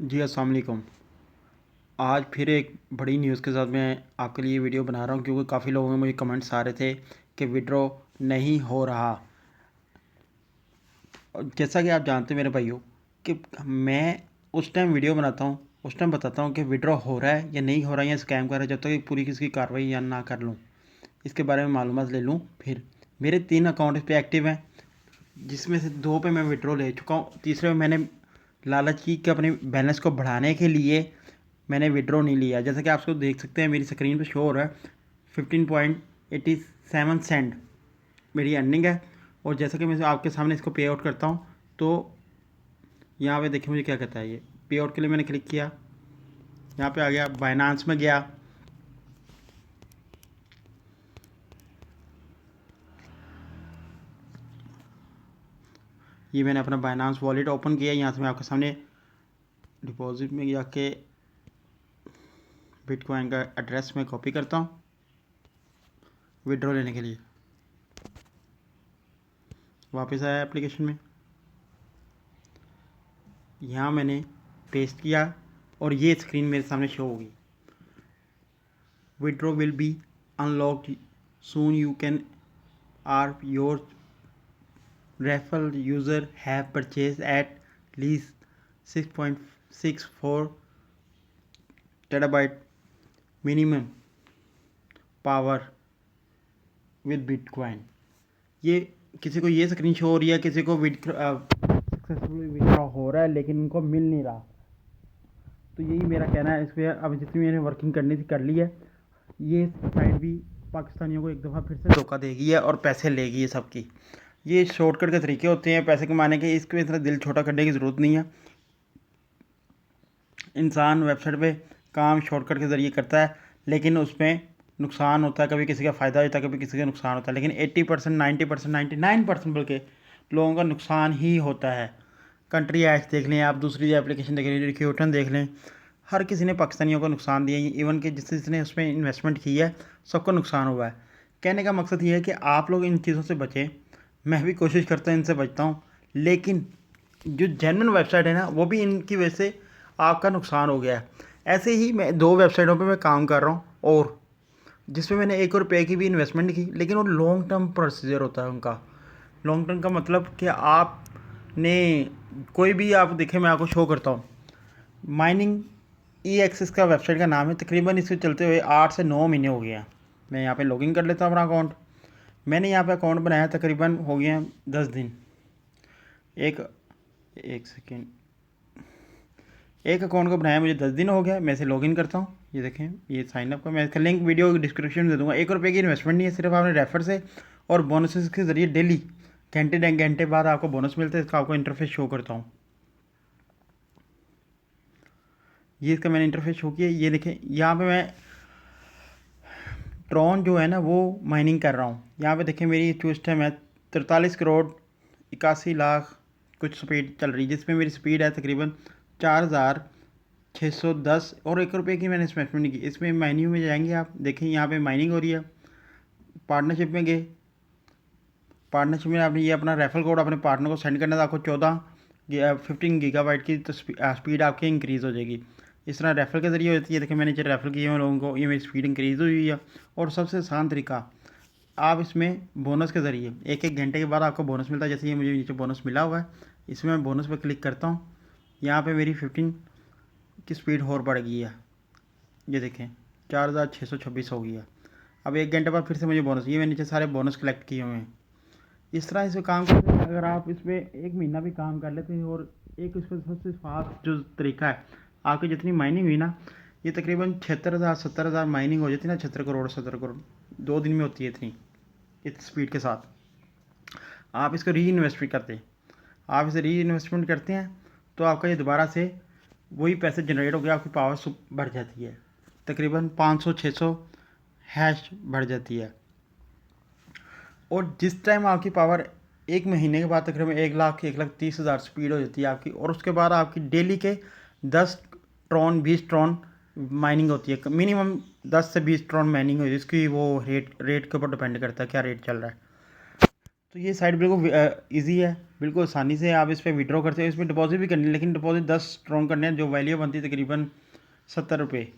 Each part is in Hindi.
जी अस्सलाम वालेकुम। आज फिर एक बड़ी न्यूज़ के साथ मैं आपके लिए वीडियो बना रहा हूँ क्योंकि काफ़ी लोगों के मुझे कमेंट्स आ रहे थे कि विड्रॉ नहीं हो रहा। और जैसा कि आप जानते हैं मेरे भाइयों कि मैं उस टाइम वीडियो बनाता हूँ, उस टाइम बताता हूँ कि विड्रॉ हो रहा है या नहीं हो रहा है या स्कैम कर रहा है, जब तक कि पूरी किसी कार्रवाई या ना कर लूँ, इसके बारे में मालूमात ले लूँ। फिर मेरे 3 अकाउंट इस पे एक्टिव हैं, जिसमें से 2 पे मैं विड्रॉ ले चुका हूँ। तीसरे में मैंने लालच की कि अपने बैलेंस को बढ़ाने के लिए मैंने विड्रॉ नहीं लिया। जैसा कि आप उसको देख सकते हैं, मेरी स्क्रीन पे शो हो रहा है 15.87 सेंट मेरी अर्निंग है। और जैसा कि मैं आपके सामने इसको पे आउट करता हूँ, तो यहाँ पे देखिए मुझे क्या कहता है। ये पे आउट के लिए मैंने क्लिक किया, यहाँ पे आ गया, बाइनांस में गया, ये मैंने अपना बाइनांस वॉलेट ओपन किया। यहाँ से मैं आपके सामने डिपॉजिट में जाके बिटकॉइन का एड्रेस में कॉपी करता हूँ विड्रॉ लेने के लिए। वापस आया एप्लीकेशन में, यहाँ मैंने पेस्ट किया और ये स्क्रीन मेरे सामने शो होगी। Withdraw will be unlocked soon, you can or your referral user have purchase at least 6.64 terabyte minimum power with bitcoin. ये किसी को ये स्क्रीन शो हो रही है, किसी को सक्सेसफुली विड्रॉ हो रहा है लेकिन उनको मिल नहीं रहा। तो यही मेरा कहना है इस पर। अब जितनी मैंने वर्किंग करनी थी कर ली है। ये साइट भी पाकिस्तानियों को एक दफ़ा फिर से धोखा देगी है और पैसे लेगी है सबकी। ये शॉर्टकट के तरीके होते हैं पैसे कमाने के, इसके इतना दिल छोटा करने की ज़रूरत नहीं है। इंसान वेबसाइट पे काम शॉर्टकट के ज़रिए करता है, लेकिन उसमें नुकसान होता है, कभी किसी का फ़ायदा होता है, कभी किसी का नुकसान होता है। लेकिन 80%, 90%, 99% बल्कि लोगों का नुकसान ही होता है। कंट्री एड्स देख लें आप, दूसरी एप्लीकेशन देख लें, रिक्रूटन देख लें, हर किसी ने पाकिस्तानियों को नुकसान दिया है। इवन कि जिसने उसमें इन्वेस्टमेंट की है सबको नुकसान हुआ है। कहने का मकसद ये है कि आप लोग इन चीज़ों से बचें। मैं भी कोशिश करता हूँ, इनसे बचता हूँ, लेकिन जो जेन्युइन वेबसाइट है ना, वो भी इनकी वजह से आपका नुकसान हो गया है। ऐसे ही मैं 2 वेबसाइटों पे मैं काम कर रहा हूँ, और जिसमें मैंने 1 रुपये की भी इन्वेस्टमेंट की, लेकिन वो लॉन्ग टर्म प्रोसीजर होता है उनका। लॉन्ग टर्म का मतलब कि आपने कोई भी, आप देखें मैं आपको शो करता हूँ, माइनिंग ई एक्सिस का वेबसाइट का नाम है। तकरीबन इसके चलते हुए 8 से 9 महीने हो गए हैं। मैं यहाँ पे लॉगिन कर लेता हूँ अपना अकाउंट। मैंने यहाँ पे अकाउंट बनाया तकरीबन हो गए हैं 10 दिन। एक सेकेंड, एक अकाउंट को बनाया मुझे 10 दिन हो गया। मैं इसे लॉगिन करता हूँ, ये देखें, ये साइनअप का मैं इसका लिंक वीडियो डिस्क्रिप्शन में दे दूँगा। 1 रुपये की इन्वेस्टमेंट नहीं है, सिर्फ आपने रेफर से और बोनसेस के ज़रिए डेली घंटे घंटे बाद आपको बोनस मिलता है। इसका आपको इंटरफेस शो करता हूँ। ये इसका मैंने इंटरफेस शो किया, ये देखें। यहाँ पे मैं ट्रॉन जो है ना वो माइनिंग कर रहा हूँ। यहाँ पे देखें मेरी इस टाइम है 43 करोड़ 81 लाख कुछ स्पीड चल रही है, जिसमें मेरी स्पीड है तकरीबन 4,610। और 1 रुपये की मैंने इन्वेस्टमेंट की। इसमें माइनिंग में जाएंगे, आप देखें यहाँ पे माइनिंग हो रही है। पार्टनरशिप में गए, पार्टनरशिप में आपने ये अपना रेफरल कोड अपने पार्टनर को सेंड करना था। आपको 15 गीगाबाइट की तो स्पीड आपकी इंक्रीज़ हो जाएगी। इस तरह रेफर के ज़रिए होती है। देखिए मैंने जो रेफर किए हैं लोगों को, ये मेरी स्पीड इंक्रीज़ हुई है। और सबसे आसान तरीका, आप इसमें बोनस के ज़रिए 1-1 घंटे के बाद आपको बोनस मिलता है। जैसे ये मुझे नीचे बोनस मिला हुआ है, इसमें मैं बोनस पर क्लिक करता हूँ। यहाँ पे मेरी 15 की स्पीड और बढ़ गई है, ये देखें 4,626 हो गई है। अब 1 घंटे बाद फिर से मुझे बोनस, ये मैंने नीचे सारे बोनस कलेक्ट किए हुए हैं। इस तरह इस काम करते हैं। अगर आप इसमें 1 महीना भी काम कर लेते हैं, और एक इस पर सबसे फास्ट जो तरीका है, आपकी जितनी माइनिंग हुई ना, ये तकरीबन 76,000 70,000 माइनिंग हो जाती है ना, 76 करोड़ 70 करोड़ 2 दिन में होती है इतनी, इस स्पीड के साथ। आप इसको री इन्वेस्ट भी करते हैं, आप इसे री इन्वेस्टमेंट करते हैं तो आपका ये दोबारा से वही पैसे जनरेट हो गया, आपकी पावर बढ़ जाती है, तकरीबन 500-600 हैश बढ़ जाती है। और जिस टाइम आपकी पावर 1 महीने के बाद तकरीबन 1,30,000 स्पीड हो जाती है आपकी, और उसके बाद आपकी डेली के 10 ट्रॉन 20 ट्रॉन माइनिंग होती है। मिनिमम 10 से 20 ट्रॉन माइनिंग होती है। इसकी वो रेट के ऊपर डिपेंड करता है क्या रेट चल रहा है। तो ये साइट बिल्कुल ईजी है, बिल्कुल आसानी से आप इस पर विड्रॉ करते हैं। इसमें डिपॉजिट भी करनी है, लेकिन डिपॉजिट 10 स्ट्रॉन्ग करने हैं, जो वैल्यू बनती है तकरीबन 70 रुपये।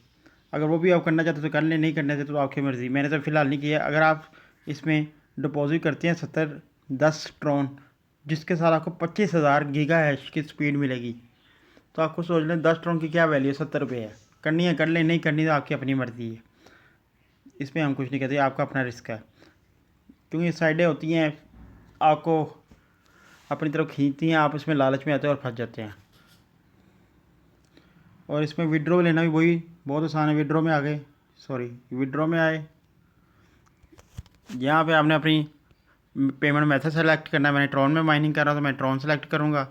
अगर वो भी आप करना चाहते हो तो कर लें, नहीं करना चाहते तो आपकी मर्ज़ी। मैंने तो फ़िलहाल नहीं किया। अगर आप इसमें डिपॉजिट करते हैं 10 स्ट्रॉन, जिसके साथ आपको 25,000 गीगा हैश की स्पीड मिलेगी, तो आपको सोच लें 10 स्ट्रॉन की क्या वैल्यू है, 70 रुपये है। करनी है कर लें, नहीं करनी तो आपकी अपनी मर्ज़ी है, इसमें हम कुछ नहीं कहते, आपका अपना रिस्क है। क्योंकि साइडें होती हैं आपको अपनी तरफ खींचती हैं, आप इसमें लालच में आते हैं और फंस जाते हैं। और इसमें विड्रॉ लेना भी वही बहुत आसान है। विड्रॉ में आ गए, सॉरी विड्रॉ में आए, यहाँ पे आपने अपनी पेमेंट मेथड सेलेक्ट करना है। मैंने ट्रॉन में माइनिंग कर रहा हूँ तो मैं ट्रॉन सेलेक्ट करूँगा।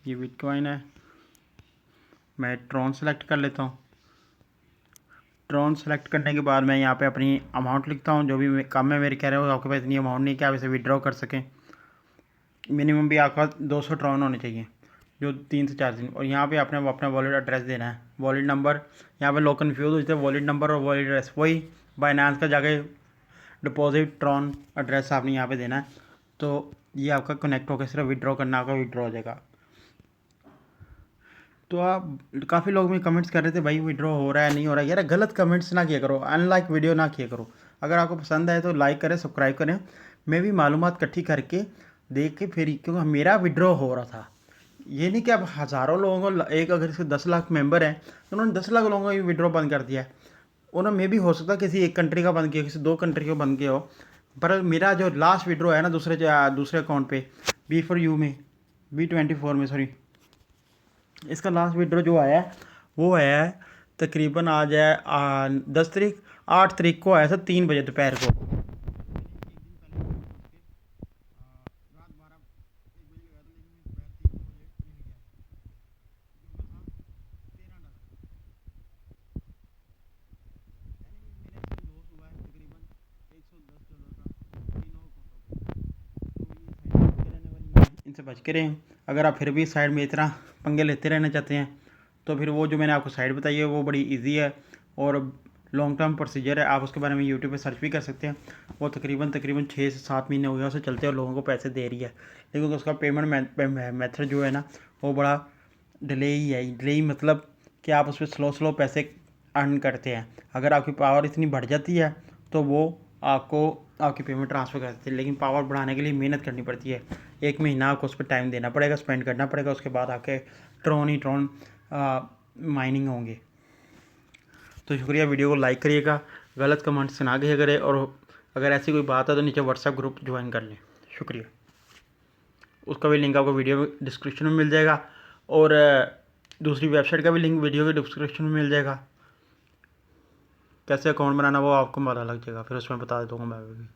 ये बिटकॉइन है, मैं ट्रॉन सेलेक्ट कर लेता हूँ। ट्रॉन सेलेक्ट करने के बाद मैं यहाँ पे अपनी अमाउंट लिखता हूँ, जो भी कम है मेरे, कह रहे हो आपके पास इतनी अमाउंट नहीं कि आप इसे विड्रॉ कर सकें। मिनिमम भी आपके पास 200 ट्रॉन होने चाहिए, जो 3 से 4 दिन। और यहाँ पे आपने अपना वॉलेट एड्रेस देना है, वॉलेट नंबर। यहाँ पे लोग कन्फ्यूज़ हो जाते हैं, वॉलेट नंबर और वॉलेट एड्रेस वही बाइनेंस का जाके डिपॉजिट ट्रॉन एड्रेस आपने यहाँ पे देना है, तो ये आपका कनेक्ट होकर सिर्फ विड्रॉ करना, आपका विड्रॉ हो जाएगा। तो आप काफ़ी लोग में कमेंट्स कर रहे थे भाई विड्रॉ हो रहा है नहीं हो रहा है। यार गलत कमेंट्स ना किया करो, अनलाइक वीडियो ना किया करो। अगर आपको पसंद आए तो लाइक करें, सब्सक्राइब करें। मैं भी मालूमात इकट्ठी करके देख के फिर, क्योंकि मेरा विड्रॉ हो रहा था, ये नहीं कि अब हज़ारों लोगों को एक, अगर इसके 10 लाख मेंबर हैं तो उन्होंने 10 लाख लोगों का विड्रॉ बंद कर दिया है। उन्होंने मे भी हो सकता है किसी एक कंट्री का बंद किया, किसी 2 कंट्री का बंद किया हो, पर मेरा जो लास्ट विड्रॉ है ना दूसरे अकाउंट पे B4U में, B24 में सॉरी, इसका लास्ट विड्रॉ जो आया है वो है तकरीबन आज है 10 तारीख, 8 तारीख को आया था 3 बजे दोपहर को। इनसे बच के रहें। अगर आप फिर भी साइड में इतना पंगे लेते रहना चाहते हैं तो फिर वो जो मैंने आपको साइड बताई है वो बड़ी इजी है और लॉन्ग टर्म प्रोसीजर है। आप उसके बारे में यूट्यूब पे सर्च भी कर सकते हैं। वो तकरीबन 6 से 7 महीने हो गए उसे चलते और लोगों को पैसे दे रही है, लेकिन उसका पेमेंट मेथड जो है ना वो बड़ा डिले ही है। डिले ही मतलब कि आप उस पर स्लो पैसे अर्न करते हैं। अगर आपकी पावर इतनी बढ़ जाती है तो वो आपको आपकी पेमेंट ट्रांसफ़र कर देती है, लेकिन पावर बढ़ाने के लिए मेहनत करनी पड़ती है। 1 महीना आपको उस पर टाइम देना पड़ेगा, स्पेंड करना पड़ेगा, उसके बाद आपके ट्रॉन माइनिंग होंगे। तो शुक्रिया, वीडियो को लाइक करिएगा, गलत कमेंट्स ना किया करें, और अगर ऐसी कोई बात है तो नीचे व्हाट्सएप ग्रुप ज्वाइन कर लें। शुक्रिया। उसका भी लिंक आपको वीडियो डिस्क्रिप्शन में मिल जाएगा, और दूसरी वेबसाइट का भी लिंक वीडियो के डिस्क्रिप्शन में मिल जाएगा। कैसे अकाउंट बनाना वो आपको पता लग जाएगा, फिर उसमें बता दूँगा मैं भी।